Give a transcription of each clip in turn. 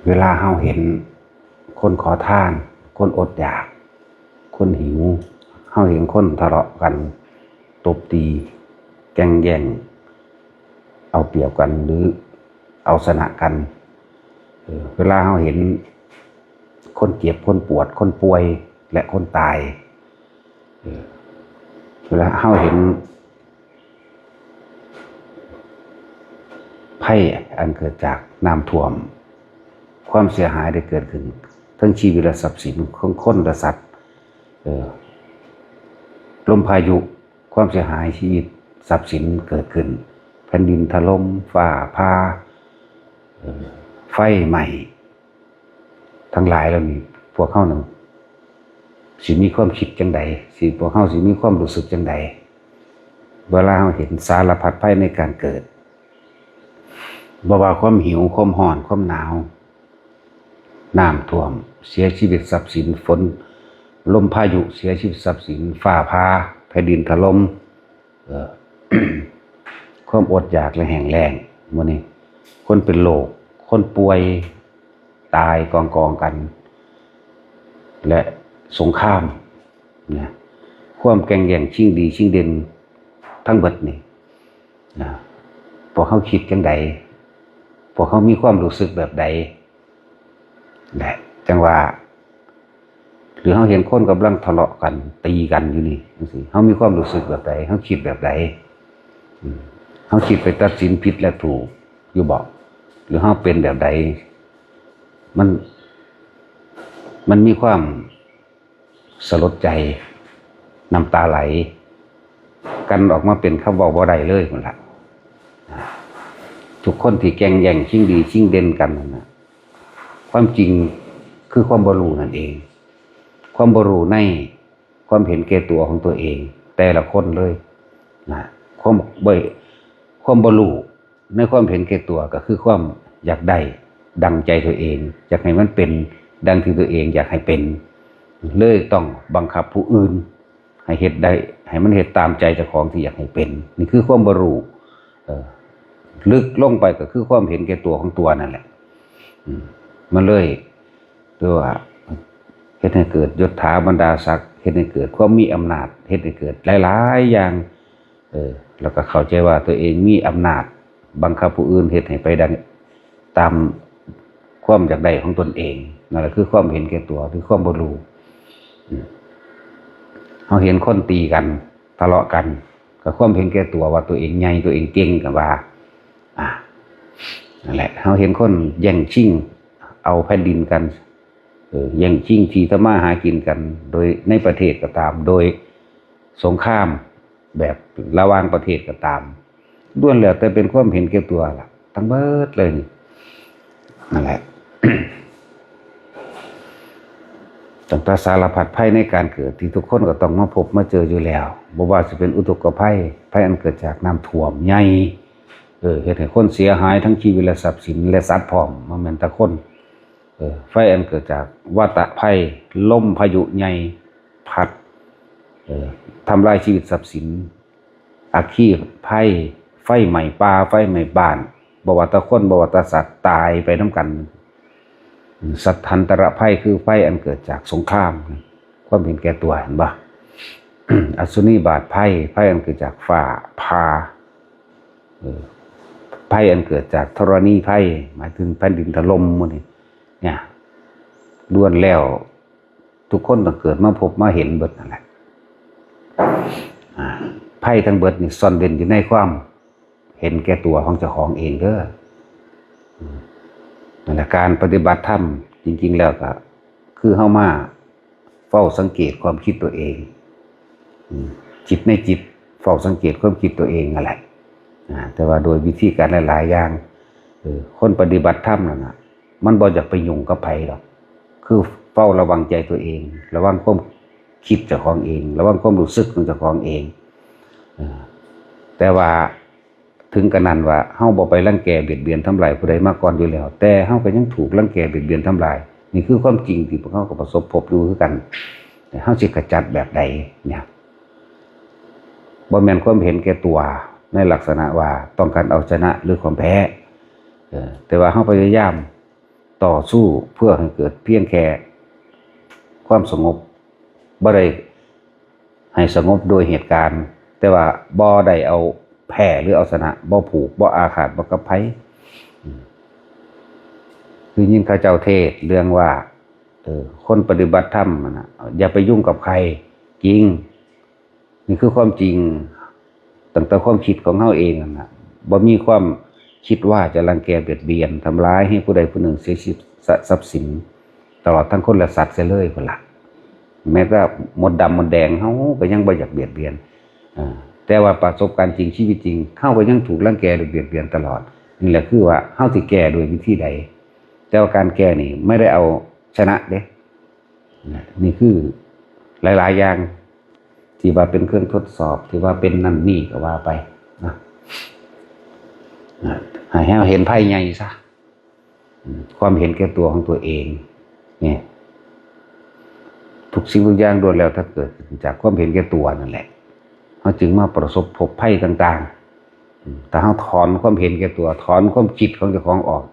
เวลาเฮาเห็นคนขอทานคนอดอยากคนหิวเฮาเห็นคนทะเลาะกันตบตีแก่งแย่งเอาเปรียบกันหรือเอาชนะกันเวลาเฮาเห็นคนเจ็บคนปวดคนป่วยและคนตายเวลาเฮาเห็นภัยอันเกิดจากน้ำท่วมความเสียหายได้เกิดขึ้นทั้งชีวิตและทรัพย์สินของคนและสัตว์ลมพายุความเสียหายชีวิตทรัพย์สินเกิดขึ้นแผ่นดินถล่มฟ้าผ่าไฟไหม้ทั้งหลายแล้วนี่พวกเขานั้นสิมีความคิดจังใดสิพวกเขาสิมีความรู้สึกจังใดเวลาเราเห็นสารพัดภัยในการเกิดบ่ว่าความหิวความร้อนความหนาวน้ำท่วมเสียชีวิตทรัพย์สินฝนลมพายุเสียชีวิตทรัพย์สินฟ้าผ่าแผ่นดินถล่มความอดอยากและแห้งแล้งมื้อนี้คนเป็นโรคคนป่วยตายกองกันและสงครามนะความแข่งแย่งชิงดีชิงเด่นทั้งเบิดนี่นะพวกเขาคิดจังใดพวกเขามีความรู้สึกแบบใดแหละจังว่าหรือเขาเห็นคนกำลังทะเลาะกันตีกันอยู่นี่จังซี่เขามีความรู้สึกแบบใดเขาคิดแบบใดเขาคิดไปตัดสินผิดและถูกอยู่บอกหรือเขาเป็นแบบใดมันมีความสลดใจน้ำตาไหลกันออกมาเป็นคำบอกบ่ได้เลยหมดละทุกคนที่แข่งแย่งชิงดีชิงเด่นกันนะความจริงคือความบ่รู้นั่นเองความบ่รู้ในความเห็นแก่ตัวของตัวเองแต่ละคนเลยนะความบ่รู้ในความเห็นแก่ตัวก็คือความอยากได้ดังใจตัวเองอยากให้มันเป็นดังที่ตัวเองอยากให้เป็นเลยต้องบังคับผู้อื่นให้เฮ็ดได้ให้มันเฮ็ดตามใจเจ้าของที่อยากให้เป็นนี่คือความบ่รู้ลึกลงไปก็คือความเห็นแก่ตัวของตัวนั่นแหละมันเลยตัวว่าเฮ็ดให้เกิดยศถาบรรดาศักดิ์เฮ็ดให้เกิดความมีอำนาจเฮ็ดให้เกิดหลายๆอย่างแล้วก็เข้าใจว่าตัวเองมีอำนาจบังคับผู้อื่นเฮ็ดให้ไปดังตามความอยากได้ของตนเองนั่นแหละคือความเห็นแก่ตัวคือความบ่รู้เราเห็นคนตีกันทะเลาะกันก็ความเห็นแก่ตัวว่าตัวเองใหญ่ตัวเองเก่งก็ว่านั่นแหละเราเห็นคนแย่งชิงเอาแผ่นดินกันแย่งชิงที่ทำมาหากินกันโดยในประเทศก็ตามโดยสงครามแบบระหว่างประเทศก็ตามล้วนแล้วแต่เป็นความเห็นแก่ตัวล่ะทั้งเบิดเลยนั่นแหละ ตั้งแต่สารพัดภัยในการเกิดที่ทุกคนก็ต้องมาพบมาเจออยู่แล้วบ่ว่าจะเป็นอุทกภัยอันเกิดจากน้ำท่วมใหญ่เฮ็ดให้คนเสียหายทั้งชีวิตและทรัพย์สินและสัตว์พร้อมบ่แม่นแต่คนไฟอันเกิดจากวาตภัยลมพายุใหญ่พัดทำลายชีวิตทรัพย์สินอัคคีภัยไฟไหม้ป่าไฟไหม้บ้านบ่ว่าแต่คนบ่ว่าแต่สัตว์ตายไปนำกันสัทธันตรภัยคือไฟอันเกิดจากสงครามความเห็นแก่ตัวเห็นบ่ อสุนิบาตภัยอันเกิดจากฟ้าผ่าภัยอันเกิดจากธรณีภัยหมายถึงแผ่นดินถล่มหมดนี่เนี่ยล้วนแล้วทุกคนต้องเกิดมาพบมาเห็นเบิดนั่นแหละภัยทั้งเบิดนี่ซ่อนเร้นอยู่ในความเห็นแก่ตัวของเจ้าของเองเด้อนั่นแหละการปฏิบัติธรรมจริงๆแล้วก็คือเฮามาเฝ้าสังเกตความคิดตัวเองจิตในจิตเฝ้าสังเกตความคิดตัวเองนั่นแหละแต่ว่าโดยวิธีการหลายๆอย่างคนปฏิบัติธรรมนั่นน่ะมันบ่อยากไปยุ่งกับไผหรอกคือเฝ้าระวังใจตัวเองระวังความคิดเจ้าของเองระวังความรู้สึกของเจ้าของเองแต่ว่าถึงกระนั้นว่าเฮาบ่ไปรังแกเบียดเบียนทำลายผู้ใดมาก่อนอยู่แล้วแต่เฮาก็ยังถูกรังแกเบียดเบียนทำลายนี่คือความจริงที่พวกเฮาก็ประสบพบอยู่คือกันเฮาสิขจัดแบบใดเนี่ยบ่แม่นความเห็นแก่ตัวในลักษณะว่าต้องการเอาชนะหรือความแพ้แต่ว่าเฮาพยายาม ต่อสู้เพื่อให้เกิดเพียงแค่ความสงบบ่ได้ให้สงบโดยเหตุการณ์แต่ว่าบ่ได้เอาแพ้หรือเอาชนะบ่ผูกบ่อาฆาตบ่กับไผคือยิ่งข้าเจ้าเทศเรื่องว่าคนปฏิบัติธรรมนะอย่าไปยุ่งกับใครจริงนี่คือความจริงตั้งแต่ความคิดของเฮาเองนะบ่มีความคิดว่าจะรังแกเบียดเบียนทำร้ายให้ผู้ใดผู้หนึ่งเสียชีวิตทรัพย์สินตลอดทั้งคนและสัตว์เสียเลยพุ่นล่ะแม้แต่มดดำมดแดงเฮาก็ยังบ่อยากเบียดเบียนแต่ว่าประสบการณ์จริงชีวิตจริงเฮาก็ยังถูกรังแกหรือเบียดเบียนตลอดนี่แหละคือว่าเฮาสิแก้โดยวิธีใดแต่ว่าการแก้นี่ไม่ได้เอาชนะเด้นี่คือหลายๆอย่างที่ว่าเป็นเครื่องทดสอบที่ว่าเป็นนั่นนี่ก็ว่าไปนะให้เห็นไพ่ใหญ่ซะความเห็นแก่ตัวของตัวเองเนี่ยทุกสิ่งทุกอย่างล้วนแล้วถ้าเกิดจากความเห็นแก่ตัวนั่นแหละเขาจึงมาประสบพบไพ่ต่างๆแต่เขาถอนความเห็นแก่ตัวถอนความคิดของเจ้าของออก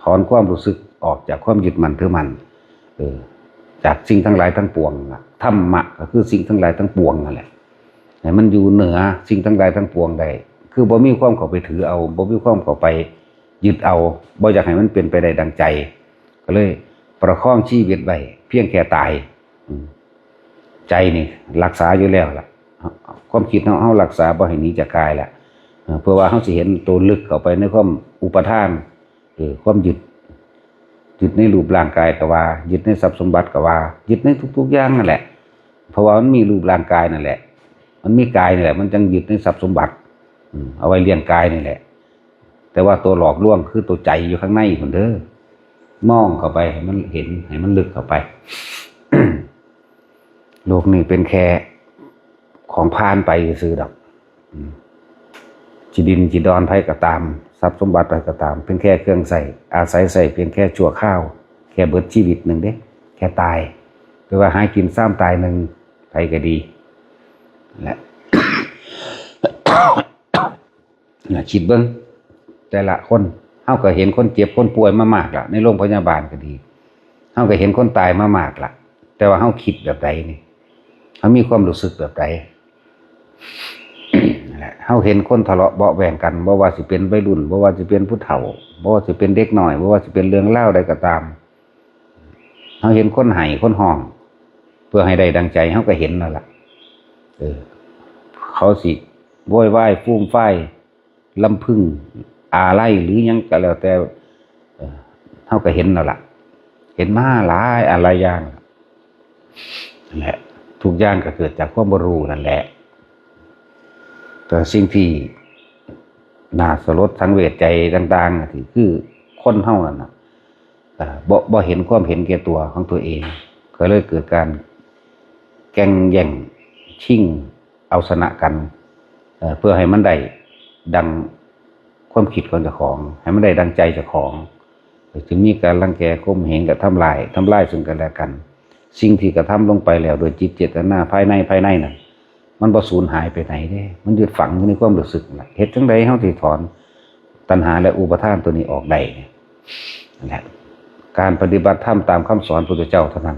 ถอนความรู้สึกออกจากความยึดมั่นถือมั่นจากสิ่งทั้งหลายทั้งปวงธรรมะก็คือสิ่งทั้งหลายทั้งปวงนั่นแหละให้มันอยู่เหนือสิ่งทั้งหลายทั้งปวงได้คือบ่มีความเข้าไปถือเอาบ่มีความเข้าไปยึดเอาบ่อยากให้มันเป็นไปได้ดังใจก็เลยประคองชีวิตไว้เพียงแค่ตายใจนี่รักษาอยู่แล้วล่ะความคิดเฮารักษาบ่ให้หนีจากกายแหละเพื่อว่าเฮาสิเห็นตัวลึกเข้าไปในความอุปทานความยึดในรูปร่างกายก็ว่ายึดในทรัพย์สมบัติก็ว่ายึดในทุกๆอย่างนั่นแหละเพราะว่ามันมีรูปร่างกายนั่นแหละมันมีกายนี่แหละมันจึงยึดในทรัพย์สมบัติเอาไว้เลี้ยงกายนี่แหละแต่ว่าตัวหลอกลวงคือตัวใจอยู่ข้างในพุ่นเด้อมองเข้าไปให้มันเห็นให้มันลึกเข้าไป โลกนี้เป็นแค่ของผ่านไปซื่อดอกจิดินจิดอนไผก็ตามทรัพย์สมบัติอะไรก็ตามเป็นแค่เครื่องใส่อาศัยใส่เพียงแค่ชั่วข้าวแค่เบิดชีวิตหนึ่งเด้แค่ตายหรือว่าหากินซ้ำตายหนึ่งไผก็ดีและ คิดเบิ่งแต่ละคนเฮาก็เห็นคนเจ็บคนป่วยมามากละในโรงพยาบาลก็ดีเฮาก็เห็นคนตายมามากละแต่ว่าเฮาคิดแบบใดนี่เฮามีความรู้สึกแบบใดเฮาเห็นคนทะเลาะเบาะแว้งกันบ่ว่าสิเป็นวัยรุ่นบ่ว่าสิเป็นผู้เฒ่าบ่ว่าสิเป็นเด็กน้อยบ่ว่าสิเป็นเรื่องเล่าใดก็ตามเฮาเห็นคนไห้คนห้องเพื่อให้ได้ดังใจเฮาก็เห็นนั่นล่ะเขาสิโวยวายฟูมไฟลำพึงอาลัยหรือยังก็แล้วแต่เฮาก็เห็นนั่นล่ะเห็นมาหลายอะไรอย่างนั่นแหละทุกอย่างก็เกิดจากความบ่รู้นั่นแหละแต่สิ่งที่น่าสลดสังเวชใจต่างๆที่คือคนเฮานั่นน่ะบ่เห็นความเห็นแก่ตัวของตัวเองก็เลยเกิดการแข่งแย่งชิงเอาชนะกันเพื่อให้มันได้ดังความคิดของเจ้าของให้มันได้ดังใจเจ้าของจึงมีการรังแกข่มเหงกับทำลายซึ่งกันและกันสิ่งที่กระทำลงไปแล้วโดยจิตเจตนาภายในน่ะมันบ่สูญหายไปไหนเด้มันยึดฝังอยู่ในความรู้สึกน่ะเฮ็ดจังได๋เฮาสิถอนตัณหาและอุปทานตัวนี้ออกได้นั่นแหละการปฏิบัติธรรมตามคำสอนพระพุทธเจ้าเท่านั้น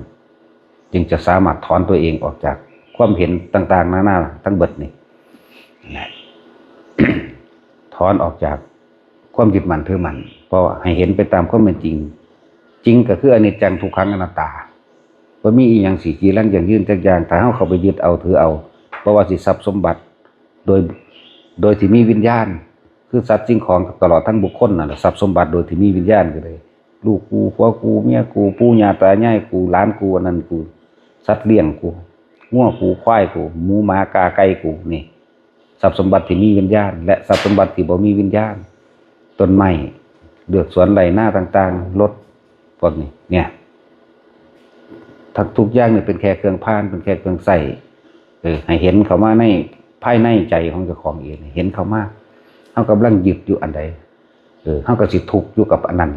จึงจะสามารถถอนตัวเองออกจากความเห็นต่างๆนานาทั้งเบิดนี่นั่นแหละ ถอนออกจากความยึดมั่นถือมั่นเพราะให้เห็นไปตามความเป็นจริงจริงก็คืออนิจจังทุกขังอนัตตาบ่มีอีหยังสิจีรังอย่างยืนจักอย่างถ้าเฮาเข้าไปยึดเอาถือเอาเพราะว่าสิทรัพย์สมบัติโดยที่มีวิญญาณคือสัตว์สิ่งของตลอดทั้งบุคคลน่ะทรัพย์สมบัติโดยที่มีวิญญาณก็เลยลูกกูผัวกูเมียกูปู่ย่าตายายกูหลานกูอันนั้นกูสัตว์เลี้ยงกูงัวกูควายกูหมูหมากาไก่กูนี่ทรัพย์สมบัติที่มีวิญญาณและทรัพย์สมบัติที่บ่มีวิญญาณต้นไม้เลือกสวนไร่นาต่างๆรถพวกนี้เนี่ยทุกอย่างนี่เป็นแค่เครื่องพานเป็นแค่เครื่องใส่ให้เห็นเข้ามาในภายในใจของเจ้าของเองเห็นเข้ามาเฮากำลังยึดอยู่อันใดเฮาก็สิทุกข์อยู่กับอันนั้น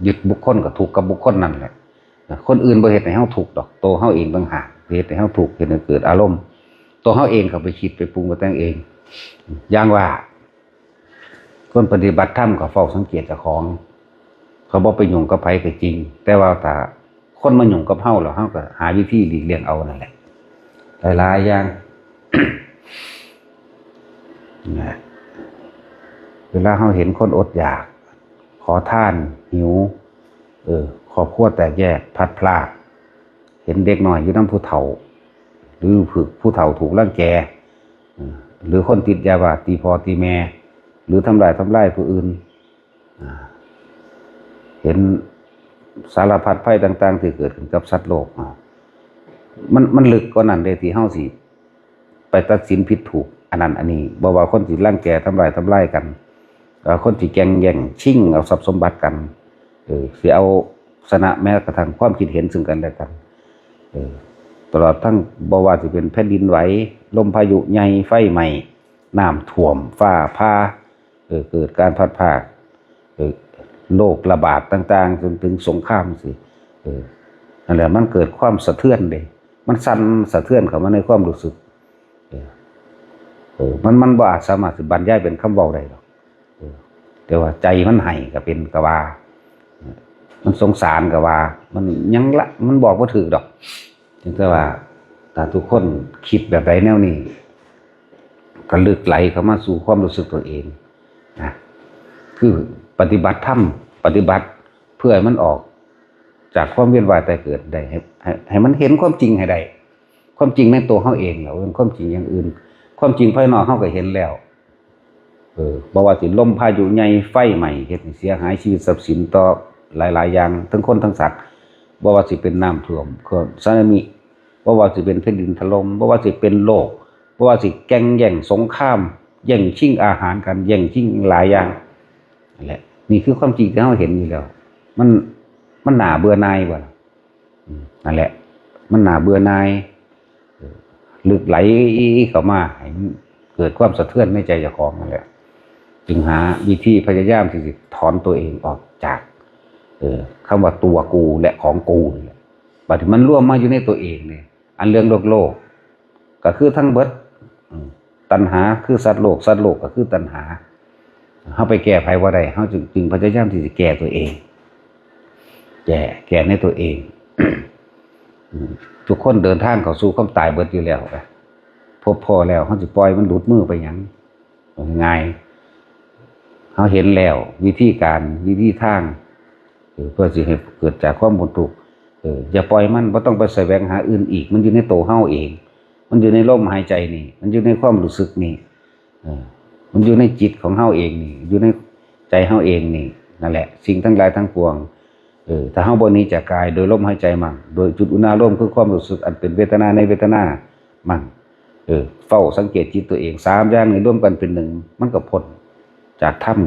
ยึดบุคคลก็ทุกข์กับบุคคลนั่นแหละคนอื่นบ่เฮ็ดให้เฮาทุกข์ดอกตัวเฮาเองต่างหากเฮ็ดให้เฮาทุกข์เฮ็ดให้เกิดอารมณ์ตัวเฮาเองก็ไปคิดไปปรุงไปแต่งเองอย่างว่าคนปฏิบัติธรรมก็เฝ้าสังเกตเจ้าของ เขาบ่ไปยุ่งกับไผก็จริงแต่ว่าถ้าคนมายุ่งกับเฮาแล้วเฮาก็หาวิธีหลีกเลี่ยงเอานั่นแหละหลายๆอย่าง นะเวลาเราเห็นคนอดอยากขอทานหิวครอบครัวแตกแยกพัดพลากเห็นเด็กหน่อยอยู่นำผู้เฒ่าหรือผู้เฒ่าถูกรังแกหรือคนติดยาบ้าตีพ่อตีแม่หรือทำลายผู้อื่นเห็นสารพัดภัยต่างๆที่เกิดขึ้นกับสัตว์โลกมันลึกกว่านั้นเด้ที่เฮาสิไปตัดสินผิดถูกอันนั้นอันนี้บ่ว่าคนสิรังแกทำลายกันคนที่แย่งชิงเอาทรัพย์สมบัติกันสิเอาชนะแม้กระทั่งความคิดเห็นซึ่งกันและกันตลอดทั้งบ่ว่าสิเป็นแผ่นดินไหวลมพายุใหญ่ไฟไหม้น้ำท่วมฟ้าผ่าเกิดการพัดพรากโรคระบาดต่างๆจนถึงสงครามสินั่นแหละมันเกิดความสะเทือนเด้มันสั่นสะเทือนเข้ามาในความรู้สึกมันบ่อาจสามารถสิบรรยายเป็นคำเว้าได้หรอกแต่ว่าใจมันให้ก็เป็นกะว่ามันสงสารกะว่ามันยังละมันบอกบ่ถูกดอกจึงแต่ว่าถ้าทุกคนคิดแบบใดแนวนี้ก็ลึกไหลเข้ามาสู่ความรู้สึกตัวเองนะคือปฏิบัติธรรมปฏิบัติเพื่อให้มันออกจากความเวียนว่ายตายเกิดได้ให้มันเห็นความจริงให้ได้ความจริงในตัวเฮาเองแล้วความจริงอย่างอื่นความจริงภายนอกเฮาก็เห็นแล้วบ่ว่าสิลมพายุใหญ่ไฟไหม้เฮ็ดให้เสียหายชีวิตทรัพย์สินต่อหลายๆอย่างทั้งคนทั้งสัตว์บ่ว่าสิเป็นน้ำท่วมสึนามิบ่ว่าสิเป็นแผ่นดินถล่มบ่ว่าสิเป็นโรคบ่ว่าสิแย่งสงครามแย่งชิงอาหารกันแย่งชิงหลายอย่างนั่นแหละนี่คือความจริงที่เฮาเห็นอยู่แล้วมันน่าเบื่อหน่ายบ่นั่นแหละมันน่าเบื่อหน่ายลึกไหลเข้ามาให้มันเกิดความสะเทือนในใจเจ้าของนั่นแหละจึงหาวิธีพยายามที่จะถอนตัวเองออกจากคำว่าตัวกูและของกูนี่แหละบัดนี้มันร่วมมาอยู่ในตัวเองเนี่ยอันเรื่องโลกก็คือทั้งเบิดตัณหาคือสัตว์โลกก็คือตัณหาเฮาไปแก้ไขบ่ได้เฮาจึงพยายามที่จะแก้ตัวเองแก้ในตัวเอง ทุกคนเดินทางเข้าสู่ความตายเบิดอยู่แล้วพบพอแล้วเฮาสิปล่อยมันหลุดมือไปหยังง่ายเฮาเห็นแล้ววิธีการวิธีทางเพื่อสิให้เกิดจากความพ้นทุกข์อย่าปล่อยมันบ่ต้องไปแสวงหาอื่นอีกมันอยู่ในตัวเฮาเองมันอยู่ในลมหายใจนี่มันอยู่ในความรู้สึกนี่มันอยู่ในจิตของเฮาเองนี่อยู่ในใจเฮาเองนี่นั่นแหละสิ่งทั้งหลายทั้งปวงถ้าเฮาบ่หนีจากกายโดยลมหายใจมั่งโดยจุดอุณาโลมคือความรู้สึกอันเป็นเวทนาในเวทนามั่งเฝ้าสังเกตจิตตัวเอง3อย่างนี้ร่วมกันเป็นหนึ่งมันก็พ้นจากธรรม